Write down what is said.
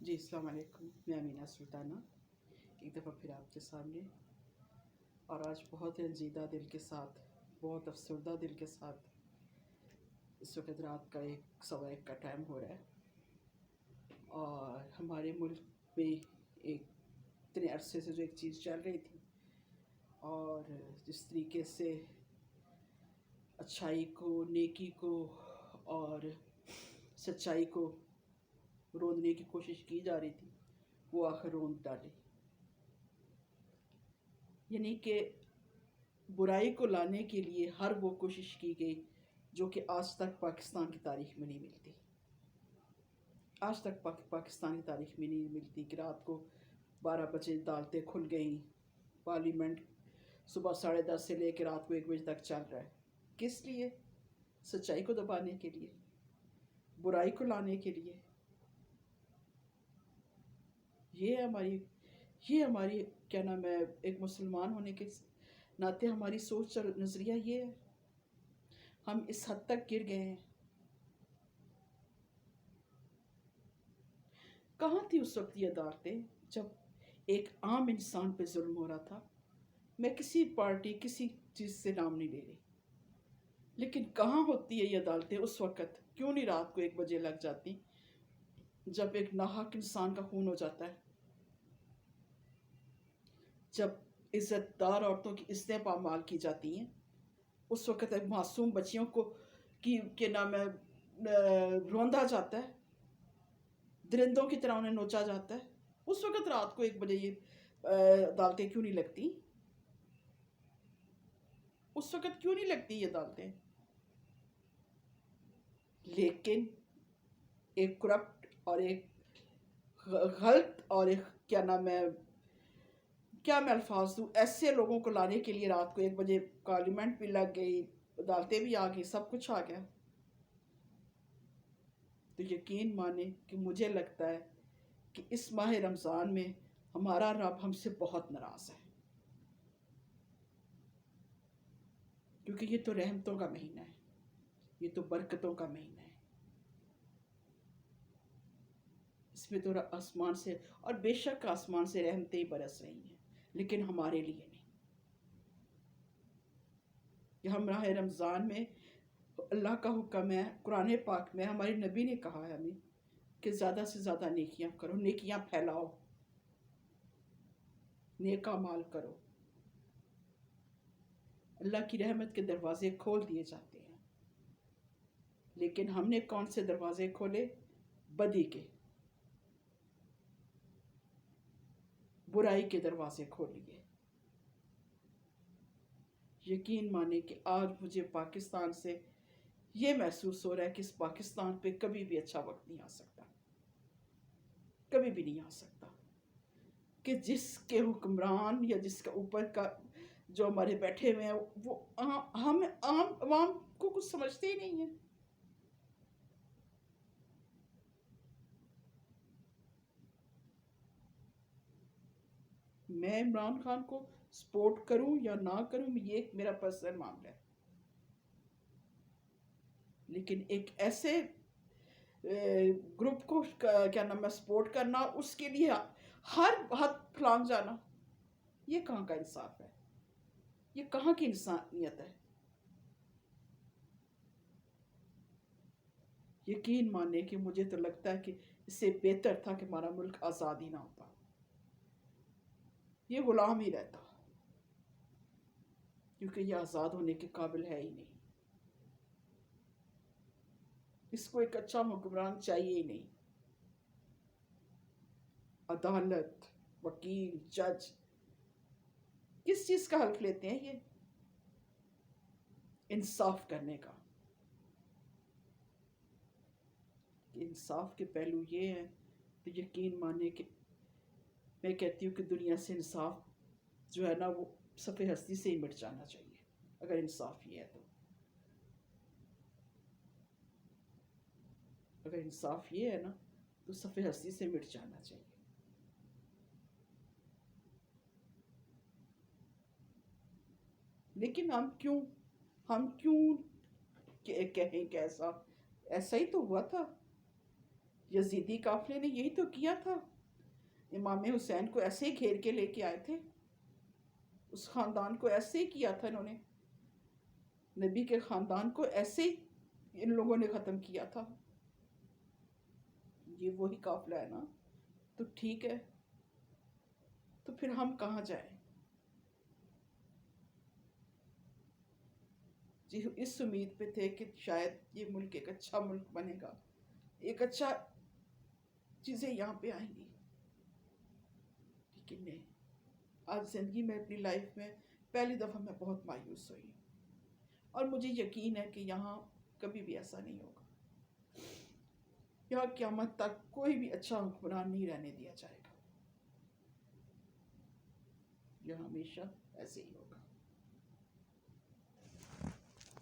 جی السلام علیکم، میں امینہ سلطانہ ایک دفعہ پھر آپ کے سامنے، اور آج بہت رنجیدہ دل کے ساتھ، بہت افسردہ دل کے ساتھ اس وقت رات کا 1:15 کا ٹائم ہو رہا ہے، اور ہمارے ملک میں ایک اتنے عرصے سے جو ایک چیز چل رہی تھی، اور جس طریقے سے اچھائی کو، نیکی کو اور سچائی کو روندنے کی کوشش کی جا رہی تھی، وہ آخر روند ڈالی. یعنی کہ برائی کو لانے کے لیے ہر وہ کوشش کی گئی جو کہ آج تک پاکستان کی تاریخ میں نہیں ملتی. آج تک پاکستان کی تاریخ میں نہیں ملتی کہ رات کو 12 بجے عدالتیں کھل گئیں، پارلیمنٹ صبح 10:30 سے لے کے رات کو 1 بجے تک چل رہا ہے. کس لیے؟ سچائی کو دبانے کے لیے، برائی کو لانے کے لیے. یہ ہماری کیا نام ہے، ایک مسلمان ہونے کے ناطے ہماری سوچ اور نظریہ یہ ہے. ہم اس حد تک گر گئے ہیں. کہاں تھی اس وقت یہ عدالتیں جب ایک عام انسان پہ ظلم ہو رہا تھا؟ میں کسی پارٹی، کسی چیز سے نام نہیں لے رہی، لیکن کہاں ہوتی ہے یہ عدالتیں اس وقت؟ کیوں نہیں رات کو 1 بجے لگ جاتی جب ایک ناحق انسان کا خون ہو جاتا ہے، جب عزت دار عورتوں کی عزتیں پامال کی جاتی ہیں؟ اس وقت ایک معصوم بچیوں کو کے نام ہے روندا جاتا ہے، درندوں کی طرح انہیں نوچا جاتا ہے. اس وقت رات کو 1 بجے یہ عدالتیں کیوں نہیں لگتی؟ اس وقت کیوں نہیں لگتی یہ عدالتیں؟ لیکن ایک کرپٹ اور ایک غلط اور ایک کیا نام ہے، کیا میں الفاظ دوں، ایسے لوگوں کو لانے کے لیے رات کو 1 بجے پارلیمنٹ بھی لگ گئی، عدالتیں بھی آ گئی، سب کچھ آ گیا. تو یقین مانے کہ مجھے لگتا ہے کہ اس ماہ رمضان میں ہمارا رب ہم سے بہت ناراض ہے، کیونکہ یہ تو رحمتوں کا مہینہ ہے، یہ تو برکتوں کا مہینہ ہے. اس میں تو آسمان سے، اور بے شک آسمان سے رحمتیں برس رہی ہیں، لیکن ہمارے لیے نہیں. کہ ہم ماہ رمضان میں اللہ کا حکم ہے، قرآن پاک میں ہمارے نبی نے کہا ہے ہمیں کہ زیادہ سے زیادہ نیکیاں کرو، نیکیاں پھیلاؤ، نیک اعمال کرو. اللہ کی رحمت کے دروازے کھول دیے جاتے ہیں، لیکن ہم نے کون سے دروازے کھولے؟ بدی کے، برائی کے دروازے کھول لیے. یقین مانے کہ آج مجھے پاکستان سے یہ محسوس ہو رہا ہے کہ اس پاکستان پہ کبھی بھی اچھا وقت نہیں آ سکتا، کبھی بھی نہیں آ سکتا. کہ جس کے حکمران یا جس کا اوپر کا جو ہمارے بیٹھے ہوئے ہیں، وہ ہم عام عوام کو کچھ سمجھتے ہی نہیں ہیں. میں عمران خان کو سپورٹ کروں یا نہ کروں، یہ میرا پرسنل معاملہ ہے، لیکن ایک ایسے گروپ کو کیا نام ہے سپورٹ کرنا، اس کے لیے ہر حد پھلانگ جانا، یہ کہاں کا انصاف ہے؟ یہ کہاں کی انسانیت ہے؟ یقین مانے کہ مجھے تو لگتا ہے کہ اس سے بہتر تھا کہ ہمارا ملک آزاد ہی نہ ہوتا، یہ غلام ہی رہتا، کیونکہ یہ آزاد ہونے کے قابل ہے ہی نہیں. اس کو ایک اچھا حکمران چاہیے ہی نہیں. عدالت، وکیل، جج کس چیز کا حلف لیتے ہیں؟ یہ انصاف کرنے کا. کہ انصاف کے پہلو یہ ہیں، تو یقین مانے کہ میں کہتی ہوں کہ دنیا سے انصاف جو ہے نا، وہ صفحہ ہستی سے ہی مٹ جانا چاہیے. اگر انصاف یہ ہے تو، اگر انصاف یہ ہے نا تو صفحہ ہستی سے مٹ جانا چاہیے. لیکن ہم کیوں کہیں کہ ایسا ہی تو ہوا تھا. یزیدی قافلے نے یہی تو کیا تھا، امام حسین کو ایسے ہی گھیر کے لے کے آئے تھے، اس خاندان کو ایسے ہی کیا تھا انہوں نے، نبی کے خاندان کو ایسے ہی ان لوگوں نے ختم کیا تھا. یہ وہی قافلہ ہے نا، تو ٹھیک ہے، تو پھر ہم کہاں جائیں؟ جی اس امید پہ تھے کہ شاید یہ ملک ایک اچھا ملک بنے گا، ایک اچھا چیزیں یہاں پہ آئیں گی، لیکن نہیں. آج زندگی میں اپنی لائف میں پہلی دفعہ میں بہت مایوس ہوئی، اور مجھے یقین ہے کہ یہاں کبھی بھی ایسا نہیں ہوگا. یہاں قیامت تک کوئی بھی اچھا حکمران نہیں رہنے دیا جائے گا، یہاں ہمیشہ ایسے ہی ہوگا.